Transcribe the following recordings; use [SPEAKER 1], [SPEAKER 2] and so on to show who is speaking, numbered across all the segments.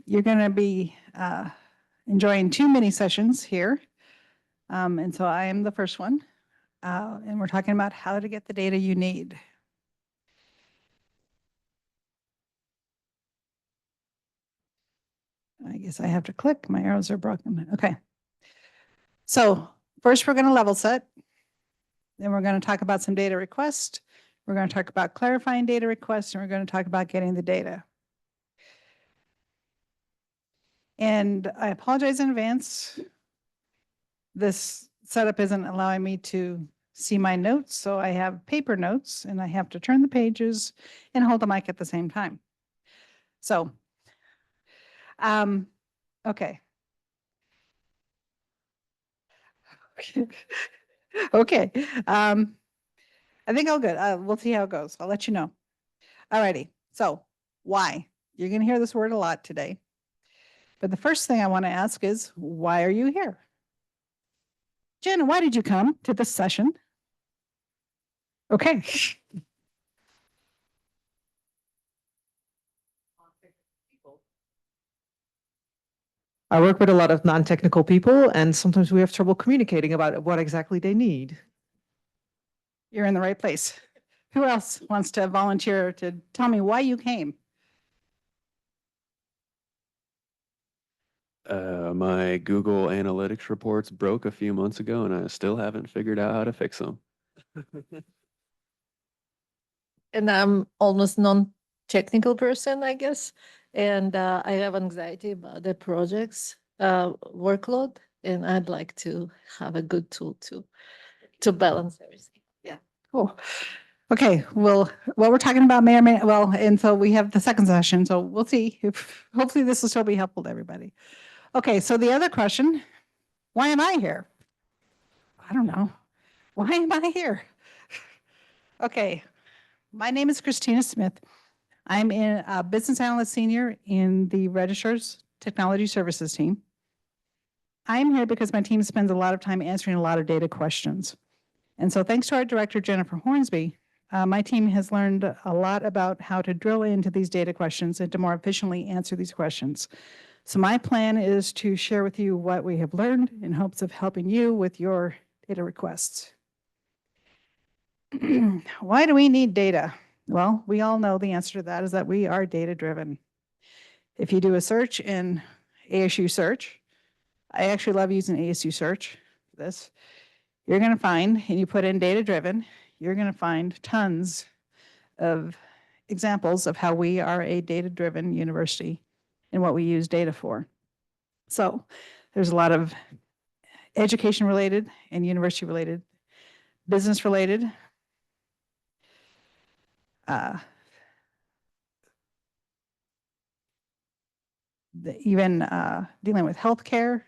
[SPEAKER 1] you're going to be enjoying 2 mini sessions here. And so I am the first one. And we're talking about how to get the data you need. I guess I have to click. My arrows are broken. Okay. So first we're going to level set. Then we're going to talk about some data requests. We're going to talk about clarifying data requests, and we're going to talk about getting the data. And I apologize in advance. This setup isn't allowing me to see my notes, so I have paper notes, and I have to turn the pages and hold the mic at the same time. So, okay. Okay. I think I'll good. We'll see how it goes. I'll let you know. Alrighty. So why? You're going to hear this word a lot today. But the first thing I want to ask is, why are you here? Jen, why did you come to this session? Okay.
[SPEAKER 2] I work with a lot of non-technical people, and sometimes we have trouble communicating about what exactly they need.
[SPEAKER 1] You're in the right place. Who else wants to volunteer to tell me why you came?
[SPEAKER 3] My Google Analytics reports broke a few months ago, and I still haven't figured out how to fix them.
[SPEAKER 4] And I'm almost non-technical person, I guess. And I have anxiety about the project's workload, and I'd like to have a good tool to balance everything. Yeah.
[SPEAKER 1] Cool. Okay, well, what we're talking about may or may, well, and so we have the second session, so we'll see if, hopefully this will still be helpful to everybody. Okay, so the other question, why am I here? I don't know. Why am I here? Okay, my name is Christina Smith. I'm a business analyst senior in the Registrar's Technology Services team. I'm here because my team spends a lot of time answering a lot of data questions. And so thanks to our director, Jennifer Hornsby, my team has learned a lot about how to drill into these data questions and to more efficiently answer these questions. So my plan is to share with you what we have learned in hopes of helping you with your data requests. Why do we need data? Well, we all know the answer to that is that we are data driven. If you do a search in ASU search, I actually love using ASU search for this. You're going to find, and you put in data driven, you're going to find tons of examples of how we are a data driven university and what we use data for. So there's a lot of education related and university related, business related, even dealing with healthcare,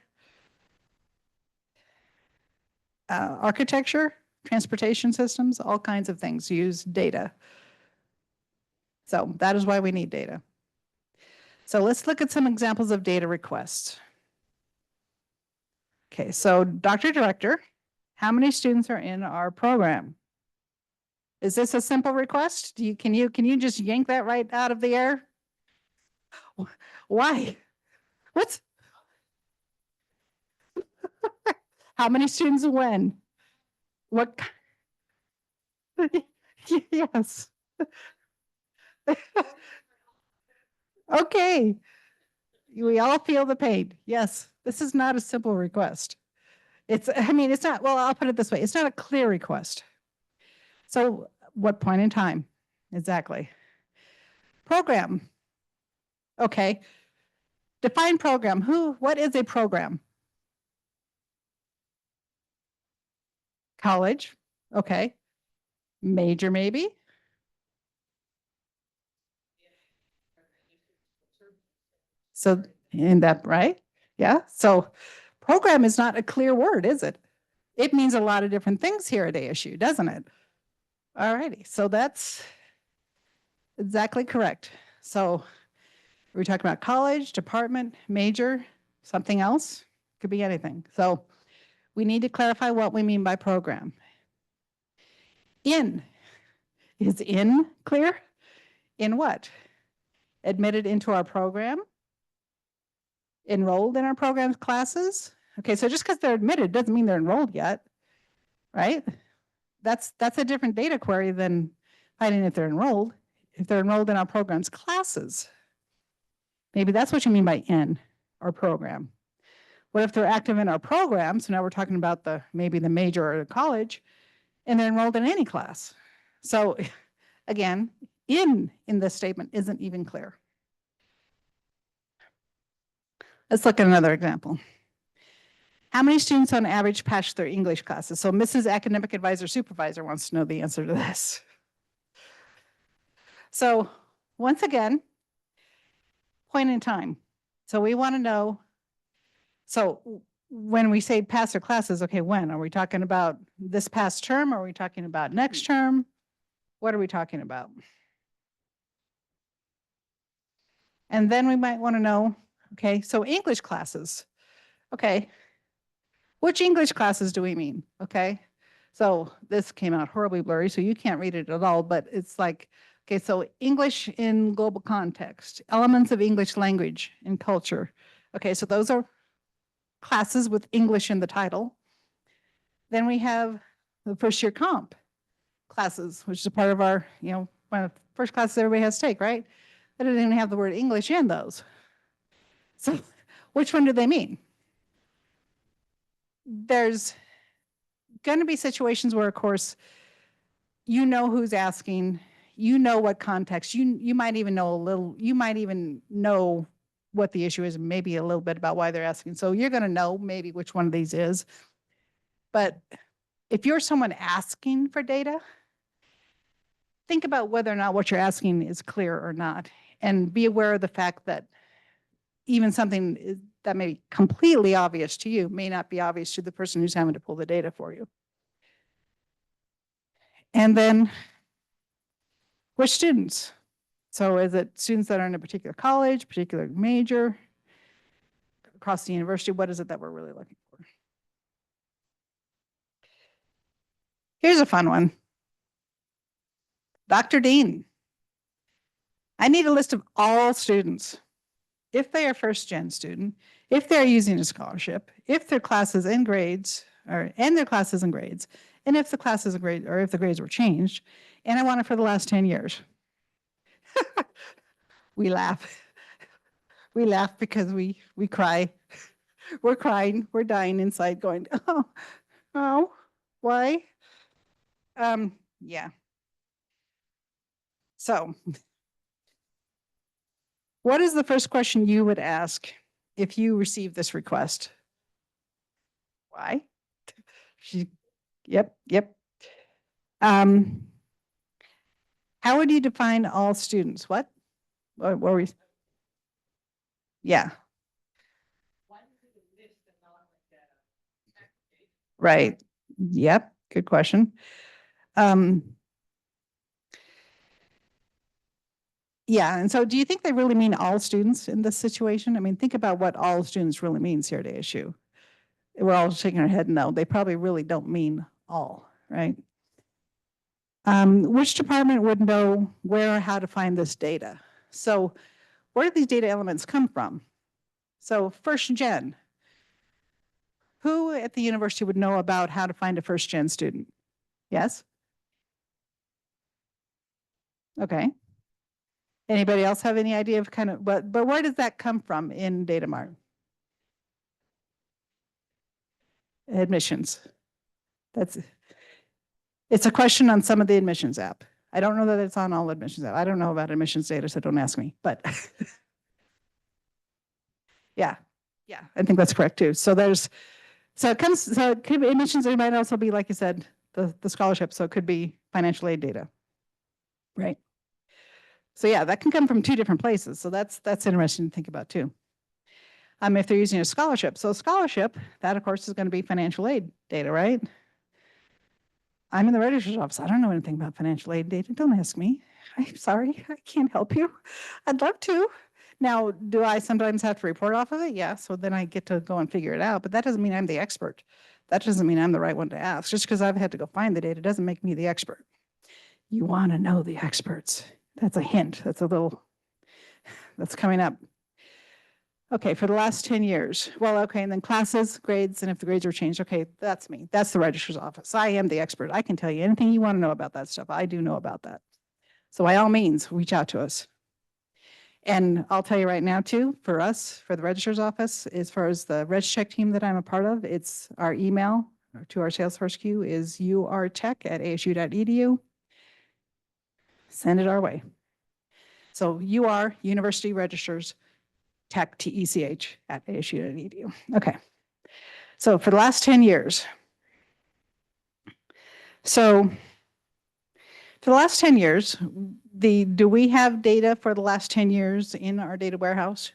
[SPEAKER 1] architecture, transportation systems, all kinds of things use data. So that is why we need data. So let's look at some examples of data requests. Okay, so Dr. Director, how many students are in our program? Is this a simple request? Can you just yank that right out of the air? Why? What's how many students when? What? Yes. Okay. We all feel the pain. Yes, this is not a simple request. I mean, it's not, well, I'll put it this way. It's not a clear request. So what point in time? Exactly. Program. Okay. Define program. What is a program? College. Okay. Major, maybe. So in that, right? Yeah. So program is not a clear word, is it? It means a lot of different things here at ASU, doesn't it? All righty. So that's exactly correct. So we're talking about college, department, major, something else. Could be anything. So we need to clarify what we mean by program. In. Is in clear? In what? Admitted into our program? enrolled in our programs classes. Okay, so just because they're admitted doesn't mean they're enrolled yet, right? That's a different data query than finding if they're enrolled. If they're enrolled in our programs classes, maybe that's what you mean by in our program. What if they're active in our program? So now we're talking about maybe the major or the college, and they're enrolled in any class. So again, in this statement isn't even clear. Let's look at another example. How many students on average pass their English classes? So Mrs. Academic Advisor Supervisor wants to know the answer to this. So once again, point in time. So we want to know, so when we say pass their classes, okay, when? Are we talking about this past term? Are we talking about next term? What are we talking about? And then we might want to know, okay, so English classes. Okay, which English classes do we mean? Okay, so this came out horribly blurry, so you can't read it at all, but it's like, okay, so English in global context, elements of English language and culture. Okay, so those are classes with English in the title. Then we have the first year comp classes, which is a part of our, one of the first classes everybody has to take, right? But it didn't have the word English in those. So which one do they mean? There's going to be situations where, of course, you know who's asking, you know what context, you might even know a little, you might even know what the issue is, maybe a little bit about why they're asking. So you're going to know maybe which one of these is. But if you're someone asking for data, think about whether or not what you're asking is clear or not, and be aware of the fact that even something that may be completely obvious to you may not be obvious to the person who's having to pull the data for you. And then which students? So is it students that are in a particular college, particular major, across the university? What is it that we're really looking for? Here's a fun one. Dr. Dean, I need a list of all students. If they are first gen student, if they're using a scholarship, if their classes and grades, and their classes and grades, and if the classes and grades, or if the grades were changed, and I want it for the last 10 years. We laugh. We laugh because we cry. We're crying, we're dying inside going, oh, why? Yeah. So what is the first question you would ask if you received this request? Why? Yep. How would you define all students? What were we? Yeah. Right. Yep. Good question. Yeah. And so do you think they really mean all students in this situation? I mean, think about what all students really means here at ASU. We're all shaking our head no. They probably really don't mean all, right? Which department would know where or how to find this data? So where do these data elements come from? So first gen. Who at the university would know about how to find a first gen student? Yes? Okay. Anybody else have any idea of kind of, but where does that come from in DataMart? Admissions. It's a question on some of the admissions app. I don't know that it's on all admissions app. I don't know about admissions data, so don't ask me, but yeah, I think that's correct too. So it could be admissions, it might also be, like you said, the scholarship. So it could be financial aid data, right? So yeah, that can come from two different places. So that's interesting to think about too. If they're using a scholarship. So scholarship, that of course is going to be financial aid data, right? I'm in the registrar's office. I don't know anything about financial aid data. Don't ask me. I'm sorry, I can't help you. I'd love to. Now, do I sometimes have to report off of it? Yeah, so then I get to go and figure it out, but that doesn't mean I'm the expert. That doesn't mean I'm the right one to ask. Just because I've had to go find the data doesn't make me the expert. You want to know the experts. That's a hint. That's coming up. Okay, for the last 10 years. Well, okay, and then classes, grades, and if the grades are changed, okay, that's me. That's the registrar's office. I am the expert. I can tell you anything you want to know about that stuff. I do know about that. So by all means, reach out to us. And I'll tell you right now too, for us, for the registrar's office, as far as the RegCheck team that I'm a part of, it's our email to our Salesforce queue is urtech@asu.edu. Send it our way. So UR, University Registers Tech, TECH at ASU.edu. Okay. So for the last 10 years. So for the last 10 years, do we have data for the last 10 years in our data warehouse?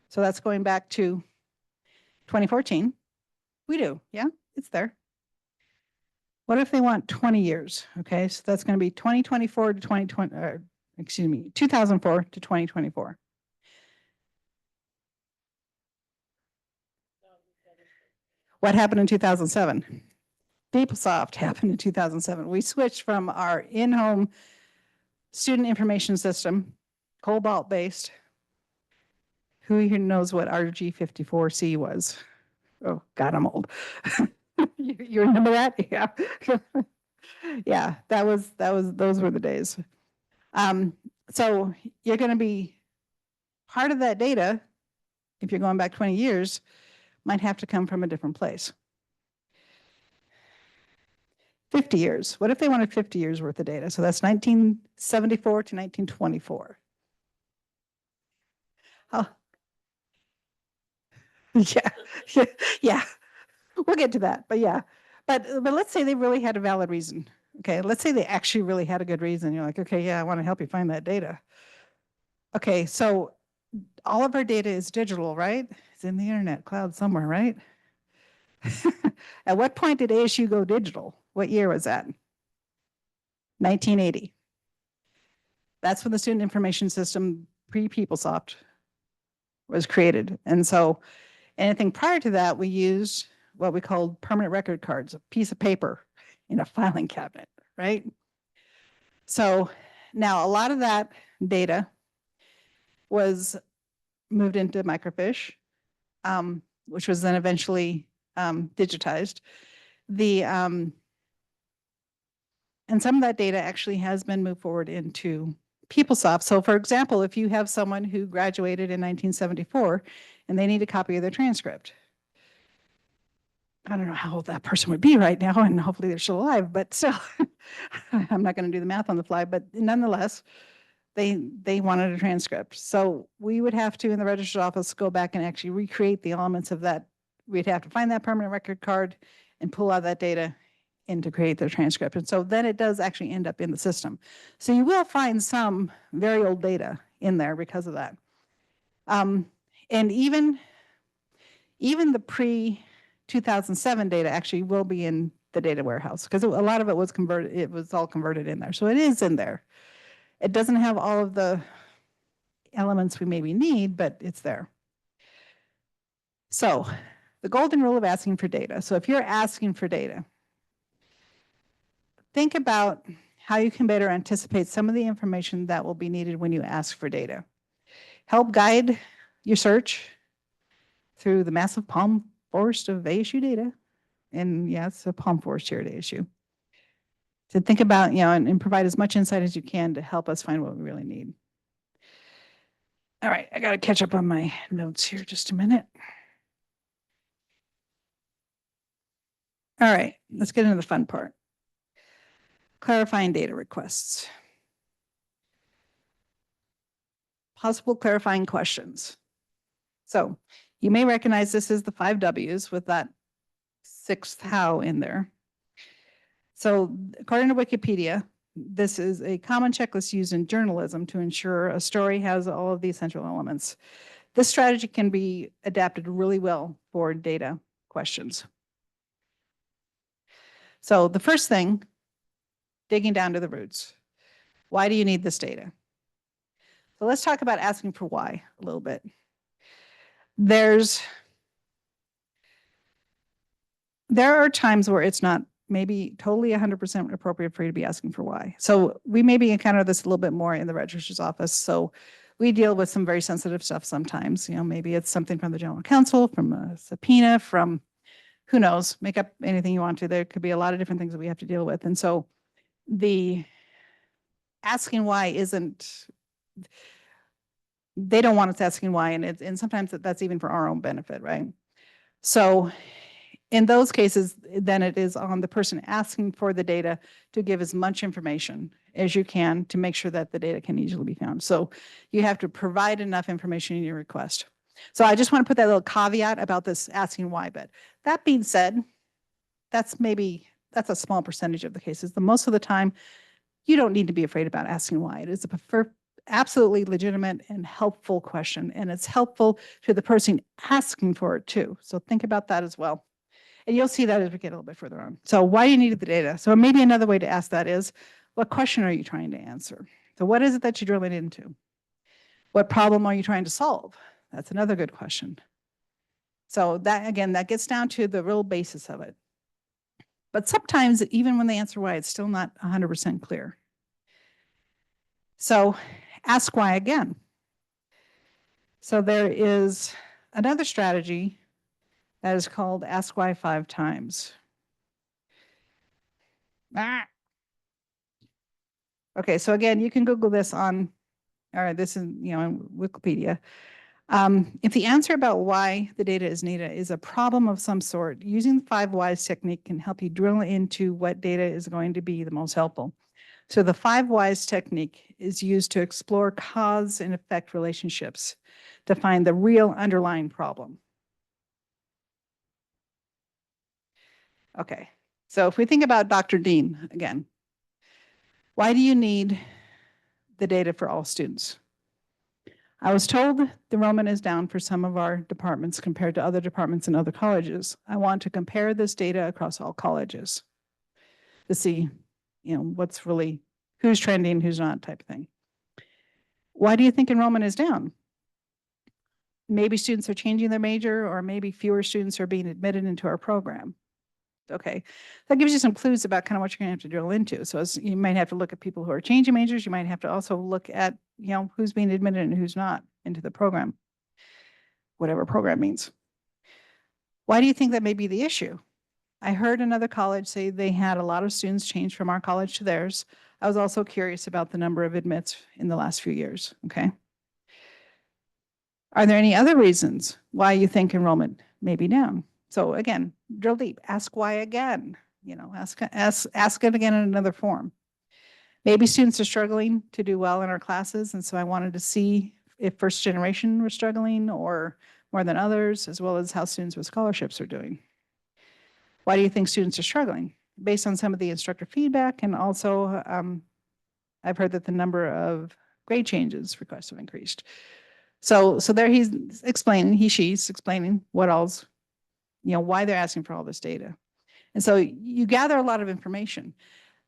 [SPEAKER 1] So that's going back to 2014. We do. Yeah, it's there. What if they want 20 years? Okay, so that's going to be 2024 to 2020, excuse me, 2004 to 2024. What happened in 2007? PeopleSoft happened in 2007. We switched from our in-home student information system, COBOL-based. Who here knows what RG54C was? Oh, God, I'm old. You remember that? Yeah. Yeah, those were the days. So you're going to be part of that data, if you're going back 20 years, might have to come from a different place. 50 years. What if they wanted 50 years worth of data? So that's 1974 to 1924. Oh. Yeah, yeah. We'll get to that, but yeah. But let's say they really had a valid reason. Okay, let's say they actually really had a good reason. You're like, okay, yeah, I want to help you find that data. Okay, so all of our data is digital, right? It's in the internet cloud somewhere, right? At what point did ASU go digital? What year was that? 1980. That's when the student information system pre-PeopleSoft was created. And so anything prior to that, we used what we called permanent record cards, a piece of paper in a filing cabinet, right? So now a lot of that data was moved into microfiche, which was then eventually digitized. And some of that data actually has been moved forward into PeopleSoft. So for example, if you have someone who graduated in 1974 and they need a copy of their transcript, I don't know how old that person would be right now, and hopefully they're still alive, but still, I'm not going to do the math on the fly, but nonetheless, they wanted a transcript. So we would have to, in the registrar's office, go back and actually recreate the elements of that. We'd have to find that permanent record card and pull out that data and to create the transcript. And so then it does actually end up in the system. So you will find some very old data in there because of that. And even the pre-2007 data actually will be in the data warehouse because a lot of it was converted, it was all converted in there. So it is in there. It doesn't have all of the elements we maybe need, but it's there. So the golden rule of asking for data. So if you're asking for data, think about how you can better anticipate some of the information that will be needed when you ask for data. Help guide your search through the massive palm forest of ASU data. And yeah, it's a palm forest here at ASU. To think about, and provide as much insight as you can to help us find what we really need. All right, I got to catch up on my notes here just a minute. All right, let's get into the fun part. Clarifying data requests. Possible clarifying questions. So you may recognize this as the 5 W's with that 6th how in there. So according to Wikipedia, this is a common checklist used in journalism to ensure a story has all of the essential elements. This strategy can be adapted really well for data questions. So the first thing, digging down to the roots. Why do you need this data? So let's talk about asking for why a little bit. There are times where it's not maybe totally 100% appropriate for you to be asking for why. So we maybe encounter this a little bit more in the registrar's office. So we deal with some very sensitive stuff sometimes, you know, maybe it's something from the general counsel, from a subpoena, from who knows, make up anything you want to. There could be a lot of different things that we have to deal with. And so the asking why isn't, they don't want us asking why. And sometimes that's even for our own benefit, right? So in those cases, then it is on the person asking for the data to give as much information as you can to make sure that the data can easily be found. So you have to provide enough information in your request. So I just want to put that little caveat about this asking why bit. That being said, that's a small percentage of the cases. The most of the time, you don't need to be afraid about asking why. It is a absolutely legitimate and helpful question, and it's helpful to the person asking for it too. So think about that as well. And you'll see that as we get a little bit further on. So why do you need the data? So maybe another way to ask that is, what question are you trying to answer? So what is it that you're drilling into? What problem are you trying to solve? That's another good question. So that, again, that gets down to the real basis of it. But sometimes even when they answer why, it's still not 100% clear. So ask why again. So there is another strategy that is called Ask Why 5 times. Okay, so again, you can Google this on, or this is, you know, on Wikipedia. If the answer about why the data is needed is a problem of some sort, using the 5 whys technique can help you drill into what data is going to be the most helpful. So the 5 whys technique is used to explore cause and effect relationships to find the real underlying problem. Okay, so if we think about Dr. Dean again, why do you need the data for all students? I was told the enrollment is down for some of our departments compared to other departments in other colleges. I want to compare this data across all colleges to see, you know, what's really, who's trending, who's not type of thing. Why do you think enrollment is down? Maybe students are changing their major, or maybe fewer students are being admitted into our program. Okay, that gives you some clues about kind of what you're going to have to drill into. So you might have to look at people who are changing majors. You might have to also look at, you know, who's being admitted and who's not into the program, whatever program means. Why do you think that may be the issue? I heard another college say they had a lot of students change from our college to theirs. I was also curious about the number of admits in the last few years. Okay. Are there any other reasons why you think enrollment may be down? So again, drill deep, ask why again, you know, ask it again in another form. Maybe students are struggling to do well in our classes. And so I wanted to see if first generation were struggling or more than others, as well as how students with scholarships are doing. Why do you think students are struggling? Based on some of the instructor feedback, and also I've heard that the number of grade changes requests have increased. So there he's explaining, she's explaining what all's, you know, why they're asking for all this data. And so you gather a lot of information.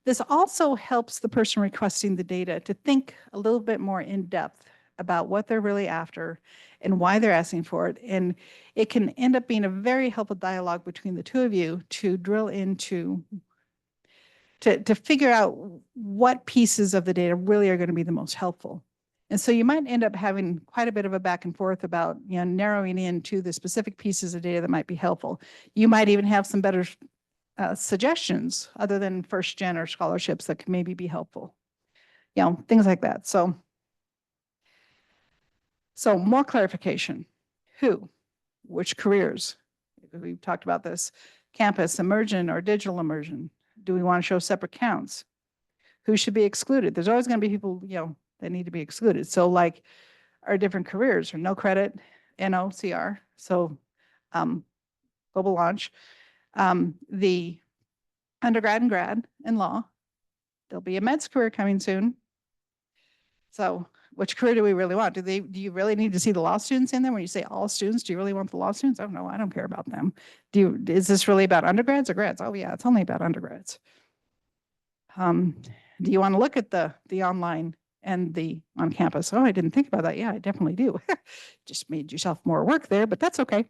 [SPEAKER 1] This also helps the person requesting the data to think a little bit more in depth about what they're really after and why they're asking for it. And it can end up being a very helpful dialogue between the two of you to drill into, to figure out what pieces of the data really are going to be the most helpful. And so you might end up having quite a bit of a back and forth about, you know, narrowing in to the specific pieces of data that might be helpful. You might even have some better suggestions other than first gen or scholarships that can maybe be helpful. You know, things like that. So more clarification. Who? Which careers? We've talked about this. Campus, immersion, or digital immersion. Do we want to show separate counts? Who should be excluded? There's always going to be people, you know, that need to be excluded. So like our different careers or no credit, NOCR. So global launch, the undergrad and grad in law. There'll be a med's career coming soon. So which career do we really want? Do you really need to see the law students in there? When you say all students, do you really want the law students? Oh no, I don't care about them. Is this really about undergrads or grads? Oh yeah, it's only about undergrads. Do you want to look at the online and the on campus? Oh, I didn't think about that. Yeah, I definitely do. Just made yourself more work there, but that's okay.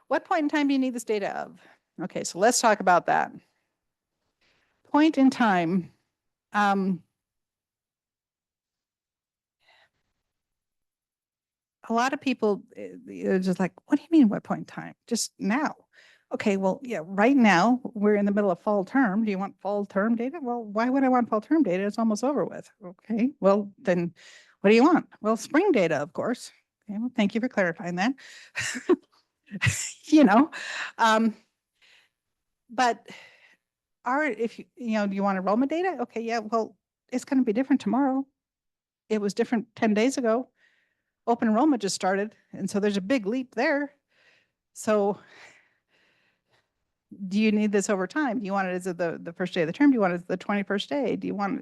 [SPEAKER 1] What point in time do you need this data of? Okay, so let's talk about that. Point in time. a lot of people, they're just like, what do you mean, what point in time? Just now. Okay, well, yeah, right now, we're in the middle of fall term. Do you want fall term data? Well, why would I want fall term data? It's almost over with. Okay, well, then what do you want? Well, spring data, of course. Okay, well, thank you for clarifying that. You know, um, but if you know, do you want enrollment data? Okay, yeah, well, it's going to be different tomorrow. It was different 10 days ago. Open enrollment just started, and so there's a big leap there. So do you need this over time? Do you want it as the first day of the term? Do you want it as the 21st day?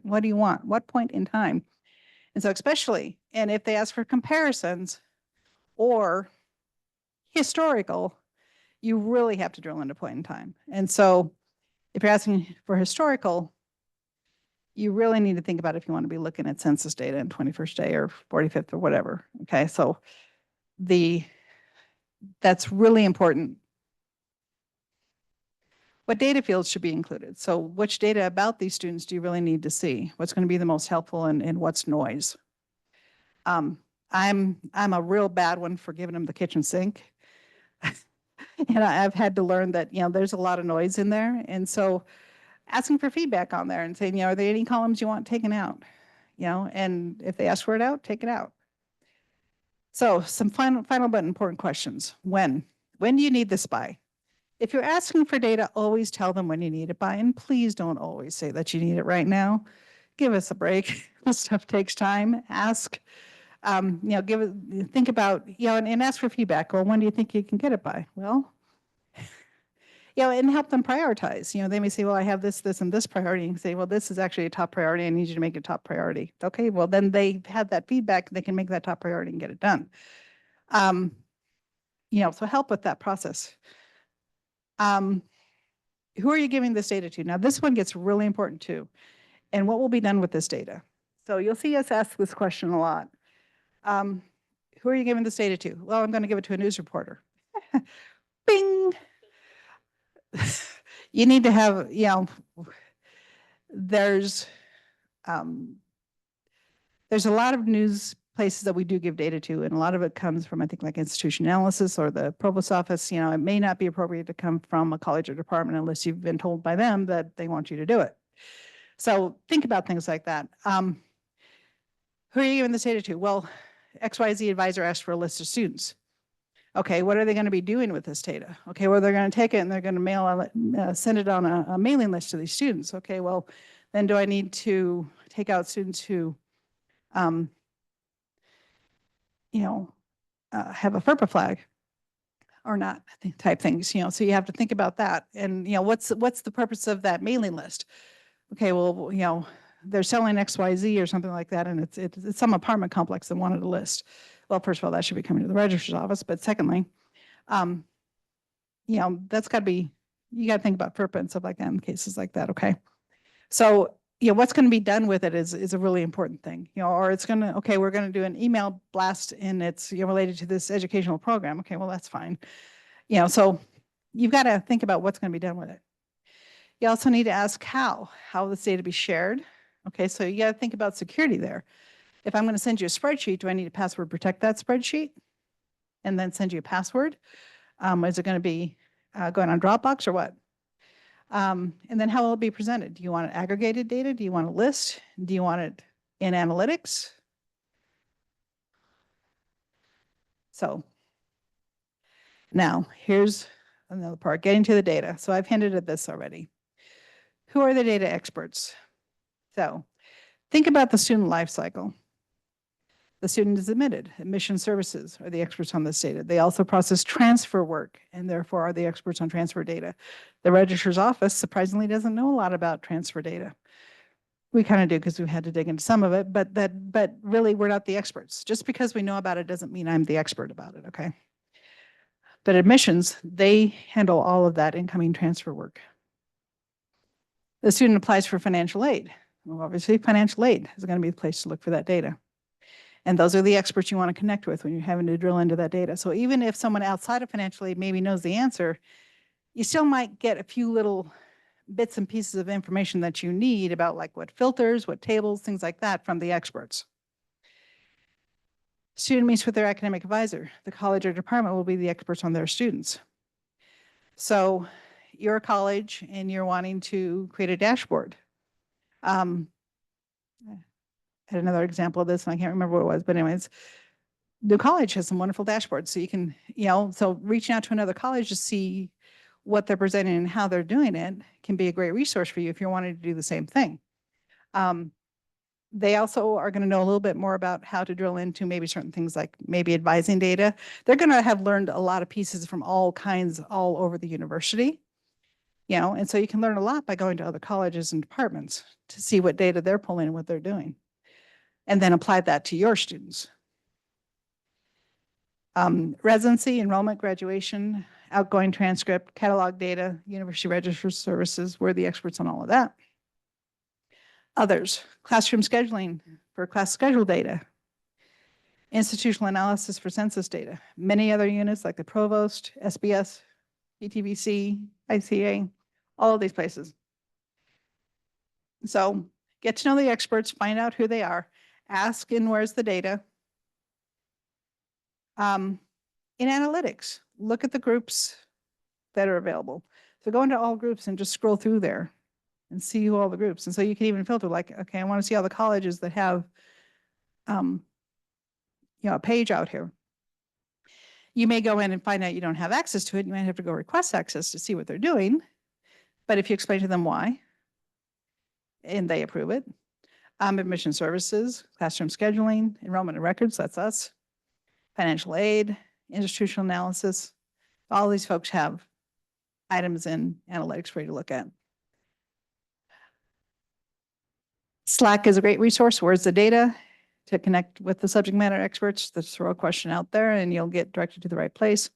[SPEAKER 1] What do you want? What point in time? And so especially, and if they ask for comparisons or historical, you really have to drill into point in time. And so if you're asking for historical, you really need to think about if you want to be looking at census data in 21st day or 45th or whatever. Okay, so that's really important. What data fields should be included? So which data about these students do you really need to see? What's going to be the most helpful and what's noise? I'm a real bad one for giving them the kitchen sink. And I've had to learn that, you know, there's a lot of noise in there. And so asking for feedback on there and saying, you know, are there any columns you want taken out? You know, and if they ask for it out, take it out. So some final but important questions. When do you need this by? If you're asking for data, always tell them when you need it by, and please don't always say that you need it right now. Give us a break. This stuff takes time. Ask, you know, think about, you know, and ask for feedback. Well, when do you think you can get it by? Well, you know, and help them prioritize. You know, they may say, well, I have this, and this priority. And say, well, this is actually a top priority. I need you to make it top priority. Okay, well, then they have that feedback. They can make that top priority and get it done. You know, so help with that process. Who are you giving this data to? Now, this one gets really important too. And what will be done with this data? So you'll see us ask this question a lot. Who are you giving this data to? Well, I'm going to give it to a news reporter. Bing! You need to have, you know, there's a lot of news places that we do give data to, and a lot of it comes from, I think, like institution analysis or the provost office. You know, it may not be appropriate to come from a college or department unless you've been told by them that they want you to do it. So think about things like that. Who are you giving this data to? Well, XYZ advisor asked for a list of students. Okay, what are they going to be doing with this data? Okay, well, they're going to take it and they're going to send it on a mailing list to these students. Okay, well, then do I need to take out students who, you know, have a FERPA flag or not, type things, you know, so you have to think about that. And, you know, what's the purpose of that mailing list? Okay, well, you know, they're selling XYZ or something like that, and it's some apartment complex that wanted a list. Well, first of all, that should be coming to the registrar's office, but secondly, you know, that's got to be, you got to think about FERPA and stuff like that in cases like that, okay? So, you know, what's going to be done with it is a really important thing, you know, or it's going to, okay, we're going to do an email blast and it's, you know, related to this educational program. Okay, well, that's fine. You know, so you've got to think about what's going to be done with it. You also need to ask how this data be shared. Okay, so you got to think about security there. If I'm going to send you a spreadsheet, do I need to password protect that spreadsheet and then send you a password? Is it going to be going on Dropbox or what? And then how will it be presented? Do you want it aggregated data? Do you want a list? Do you want it in analytics? So now here's another part, getting to the data. So I've hinted at this already. Who are the data experts? So think about the student life cycle. The student is admitted. Admission services are the experts on this data. They also process transfer work and therefore are the experts on transfer data. The registrar's office surprisingly doesn't know a lot about transfer data. We kind of do because we've had to dig into some of it, but really we're not the experts. Just because we know about it doesn't mean I'm the expert about it, okay? But admissions, they handle all of that incoming transfer work. The student applies for financial aid. Well, obviously financial aid is going to be the place to look for that data. And those are the experts you want to connect with when you're having to drill into that data. So even if someone outside of financial aid maybe knows the answer, you still might get a few little bits and pieces of information that you need about like what filters, what tables, things like that from the experts. Student meets with their academic advisor. The college or department will be the experts on their students. So you're a college and you're wanting to create a dashboard. I had another example of this and I can't remember what it was, but anyways, the college has some wonderful dashboards. So you can, so reaching out to another college to see what they're presenting and how they're doing it can be a great resource for you if you're wanting to do the same thing. They also are going to know a little bit more about how to drill into maybe certain things like maybe advising data. They're going to have learned a lot of pieces from all kinds all over the university, and so you can learn a lot by going to other colleges and departments to see what data they're pulling and what they're doing, and then apply that to your students. Residency, enrollment, graduation, outgoing transcript, catalog data, university register services, we're the experts on all of that. Others, classroom scheduling for class schedule data, institutional analysis for census data, many other units like the provost, SBS, ETBC, ICA, all of these places. So get to know the experts, find out who they are, ask and where's the data. In analytics, look at the groups that are available. So go into all groups and just scroll through there and see who all the groups. And so you can even filter like, okay, I want to see all the colleges that have, a page out here. You may go in and find out you don't have access to it. You might have to go request access to see what they're doing. But if you explain to them why, and they approve it, admission services, classroom scheduling, enrollment and records, that's us, financial aid, institutional analysis, all these folks have items in analytics for you to look at. Slack is a great resource. Where's the data? To connect with the subject matter experts, just throw a question out there and you'll get directed to the right place.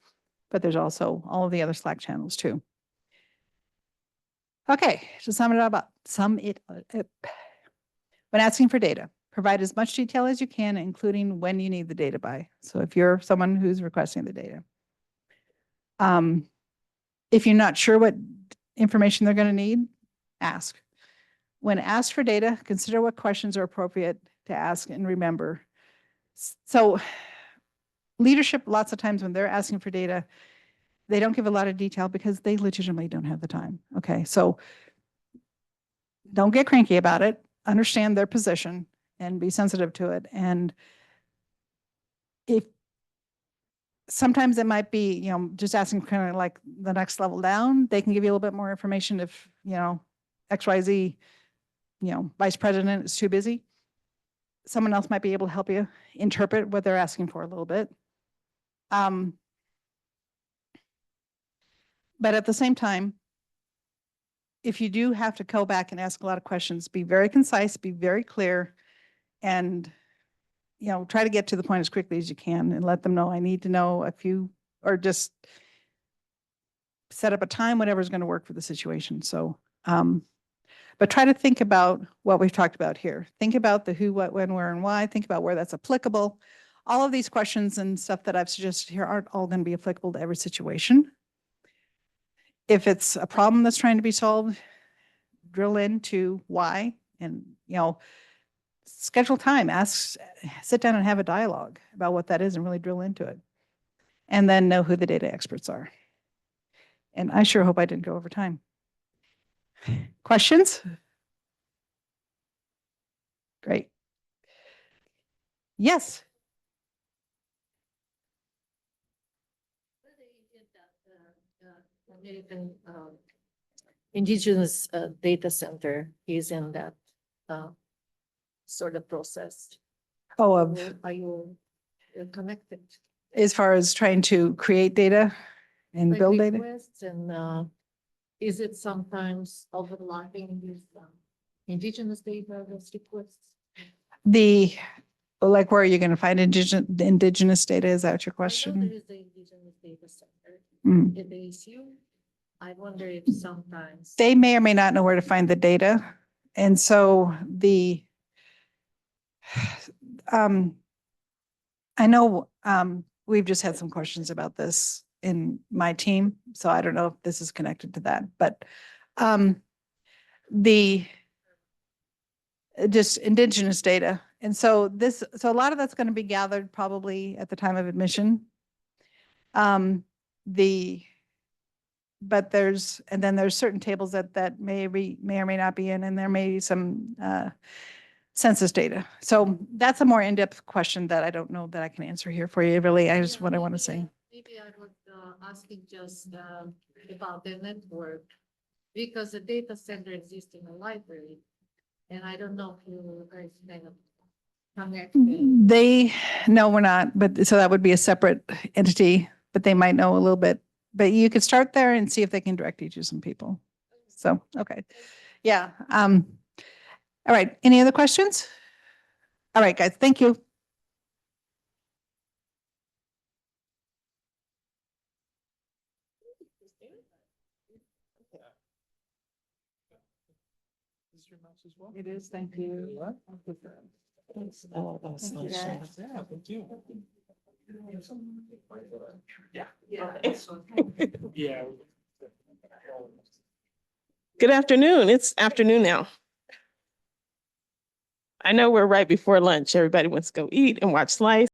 [SPEAKER 1] But there's also all of the other Slack channels too. Okay, to sum it up, when asking for data, provide as much detail as you can, including when you need the data by. So if you're someone who's requesting the data. If you're not sure what information they're going to need, ask. When asked for data, consider what questions are appropriate to ask and remember. So leadership, lots of times when they're asking for data, they don't give a lot of detail because they legitimately don't have the time. Okay, so don't get cranky about it. Understand their position and be sensitive to it. And if sometimes it might be, just asking kind of like the next level down, they can give you a little bit more information if, XYZ, vice president is too busy. Someone else might be able to help you interpret what they're asking for a little bit. But at the same time, if you do have to go back and ask a lot of questions, be very concise, be very clear, and try to get to the point as quickly as you can and let them know I need to know a few, or just set up a time, whatever's going to work for the situation. So, but try to think about what we've talked about here. Think about the who, what, when, where, and why. Think about where that's applicable. All of these questions and stuff that I've suggested here aren't all going to be applicable to every situation. If it's a problem that's trying to be solved, drill into why, and, schedule time, sit down and have a dialogue about what that is and really drill into it. And then know who the data experts are. And I sure hope I didn't go over time. Questions? Great. Yes.
[SPEAKER 4] American Indigenous Data Center is in that sort of process.
[SPEAKER 1] Oh,
[SPEAKER 4] Are you connected?
[SPEAKER 1] as far as trying to create data and
[SPEAKER 4] Like
[SPEAKER 1] build data?
[SPEAKER 4] requests and is it sometimes overlapping with indigenous data that's requests?
[SPEAKER 1] Like, where are you going to find indigenous data? Is that your
[SPEAKER 4] I know
[SPEAKER 1] question?
[SPEAKER 4] there is the Indigenous Data Center
[SPEAKER 1] Mm.
[SPEAKER 4] at the ASU. I wonder if sometimes.
[SPEAKER 1] They may or may not know where to find the data. And so I know we've just had some questions about this in my team, so I don't know if this is connected to that, but just indigenous data And so so a lot of that's going to be gathered probably at the time of admission. But there's certain tables that may or may not be in, and there may be some census data. So that's a more in-depth question that I don't know that I can answer here for you, really. I just, what I want to say.
[SPEAKER 4] Maybe I was asking just about the network, because the data center exists in the library. And I don't know if you guys kind of connect.
[SPEAKER 1] No, we're not, but so that would be a separate entity, but they might know a little bit. But you could start there and see if they can direct you to some people. So, okay. Yeah. All right. Any other questions? All right, guys. Thank you. It is. Thank you.
[SPEAKER 5] Good afternoon. It's afternoon now. I know we're right before lunch. Everybody wants to go eat and watch Slice.